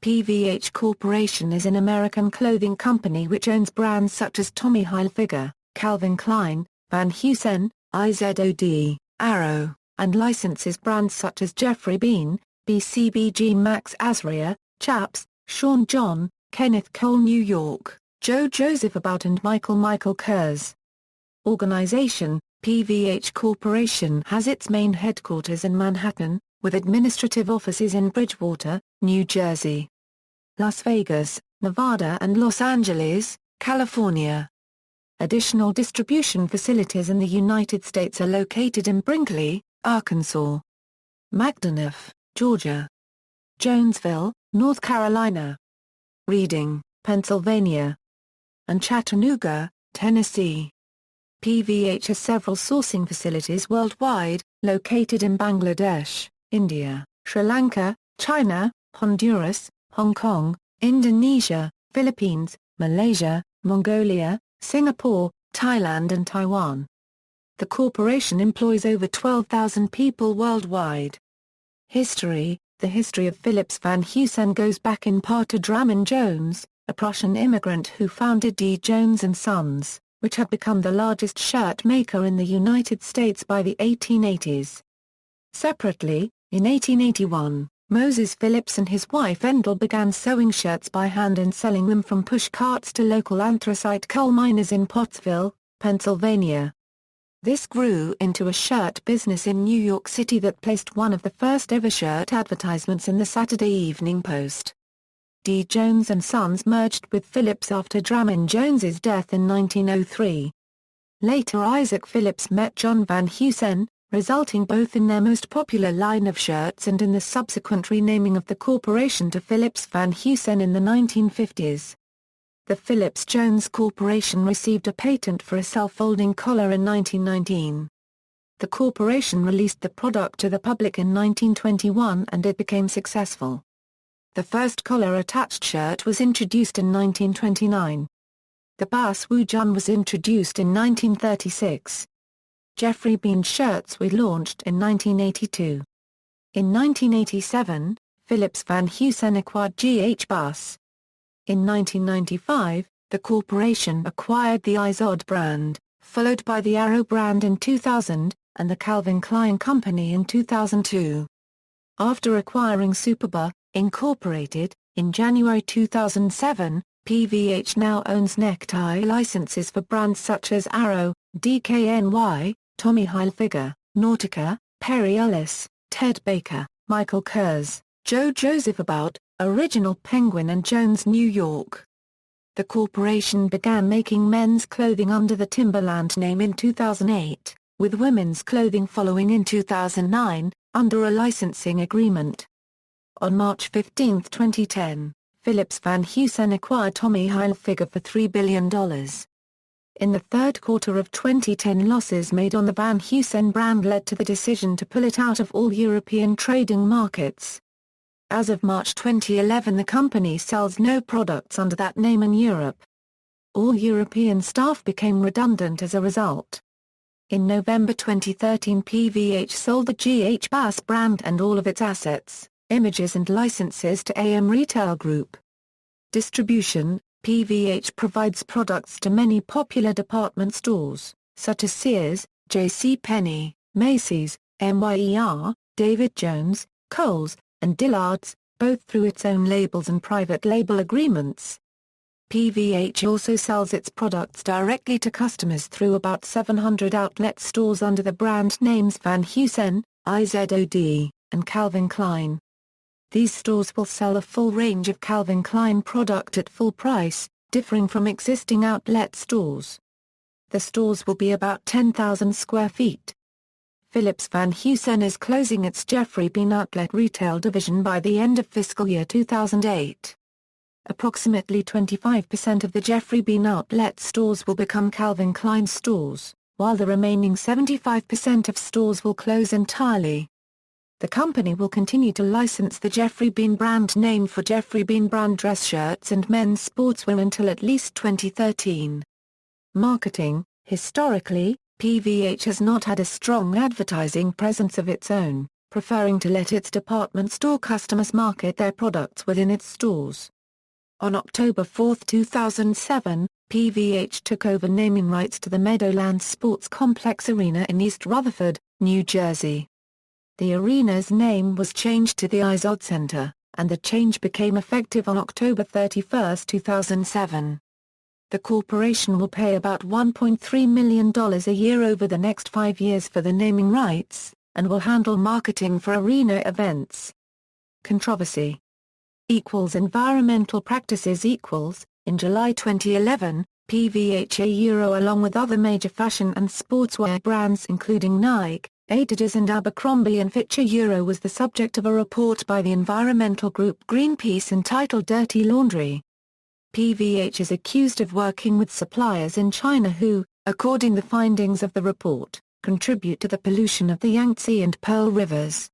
PVH Corporation is an American clothing company which owns brands such as Tommy Hilfiger, Calvin Klein, Van Heusen, IZOD, Arrow, and licenses brands such as Jeffrey Bean, BCBG Max Azria, Chaps, Sean John, Kenneth Cole New York, Joe Joseph About and Michael Kors. Organization: PVH Corporation has its main headquarters in Manhattan, with administrative offices in Bridgewater, New Jersey, Las Vegas, Nevada and Los Angeles, California. Additional distribution facilities in the United States are located in Brinkley, Arkansas, Magdalene, Georgia, Jonesville, North Carolina, Reading, Pennsylvania, and Chattanooga, Tennessee. PVH has several sourcing facilities worldwide, located in Bangladesh, India, Sri Lanka, China, Honduras, Hong Kong, Indonesia, Philippines, Malaysia, Mongolia, Singapore, Thailand and Taiwan. The corporation employs over 12,000 people worldwide. History: the history of Philips Van Heusen goes back in part to Draman Jones, a Prussian immigrant who founded D. Jones & Sons, which had become the largest shirt maker in the United States by the 1880s. Separately, in 1881, Moses Phillips and his wife Endel began sewing shirts by hand and selling them from push carts to local anthracite coal miners in Pottsville, Pennsylvania. This grew into a shirt business in New York City that placed one of the first ever shirt advertisements in the Saturday Evening Post. D. Jones & Sons merged with Phillips after Draman Jones's death in 1903. Later Isaac Phillips met John Van Heusen, resulting both in their most popular line of shirts and in the subsequent renaming of the corporation to Phillips Van Heusen in the 1950s. The Phillips-Jones Corporation received a patent for a self-folding collar in 1919. The corporation released the product to the public in 1921 and it became successful. The first collar-attached shirt was introduced in 1929. The Bass Woojun was introduced in 1936. Jeffrey Bean shirts were launched in 1982. In 1987, Phillips Van Heusen acquired G.H. Bass. In 1995, the corporation acquired the IZOD brand, followed by the Arrow brand in 2000, and the Calvin Klein Company in 2002. After acquiring Superba, Incorporated, in January 2007, PVH now owns necktie licenses for brands such as Arrow, DKNY, Tommy Hilfiger, Nautica, Perry Ellis, Ted Baker, Michael Kors, Joe Joseph About, Original Penguin and Jones New York. The corporation began making men's clothing under the Timberland name in 2008, with women's clothing following in 2009, under a licensing agreement. On March 15, 2010, Phillips Van Heusen acquired Tommy Hilfiger for $3 billion. In the third quarter of 2010, losses made on the Van Heusen brand led to the decision to pull it out of all European trading markets. As of March 2011, the company sells no products under that name in Europe. All European staff became redundant as a result. In November 2013, PVH sold the G.H. Bass brand and all of its assets, images and licenses to AM Retail Group. Distribution: PVH provides products to many popular department stores, such as Sears, J.C. Penney, Macy's, Myer, David Jones, Kohl's, and Dillard's, both through its own labels and private label agreements. PVH also sells its products directly to customers through about 700 outlet stores under the brand names Van Heusen, IZOD, and Calvin Klein. These stores will sell a full range of Calvin Klein product at full price, differing from existing outlet stores. The stores will be about 10,000 square feet. Phillips Van Heusen is closing its Jeffrey Bean outlet retail division by the end of fiscal year 2008. Approximately 25% of the Jeffrey Bean outlet stores will become Calvin Klein stores, while the remaining 75% of stores will close entirely. The company will continue to license the Jeffrey Bean brand name for Jeffrey Bean brand dress shirts and men's sportswear until at least 2013. Marketing: historically, PVH has not had a strong advertising presence of its own. preferring to let its department store customers market their products within its stores. On October 4, 2007, PVH took over naming rights to the Meadowlands Sports Complex Arena in East Rutherford, New Jersey. The arena's name was changed to the Izod Center, and the change became effective on October 31, 2007. The corporation will pay about $1.3 million a year over the next 5 years for the naming rights, and will handle marketing for arena events. Controversy. Environmental practices. In July 2011, PVH along with other major fashion and sportswear brands including Nike, Adidas and Abercrombie & Fitch was the subject of a report by the environmental group Greenpeace entitled Dirty Laundry. PVH is accused of working with suppliers in China who, according to the findings of the report, contribute to the pollution of the Yangtze and Pearl rivers.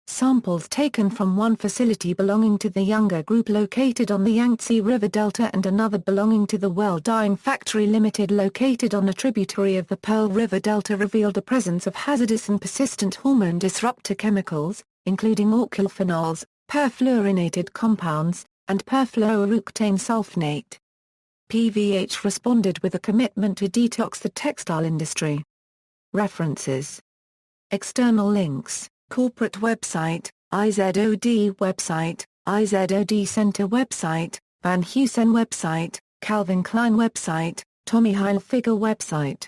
Samples taken from one facility belonging to the Younger Group located on the Yangtze River Delta and another belonging to the Well Dyeing Factory Limited located on a tributary of the Pearl River Delta revealed the presence of hazardous and persistent hormone disruptor chemicals, including orchylphenols, perfluorinated compounds, and perfluorooctane sulfonate. PVH responded with a commitment to detox the textile industry. References. External links. Corporate website, IZOD website, IZOD Center website, Van Heusen website, Calvin Klein website, Tommy Hilfiger website.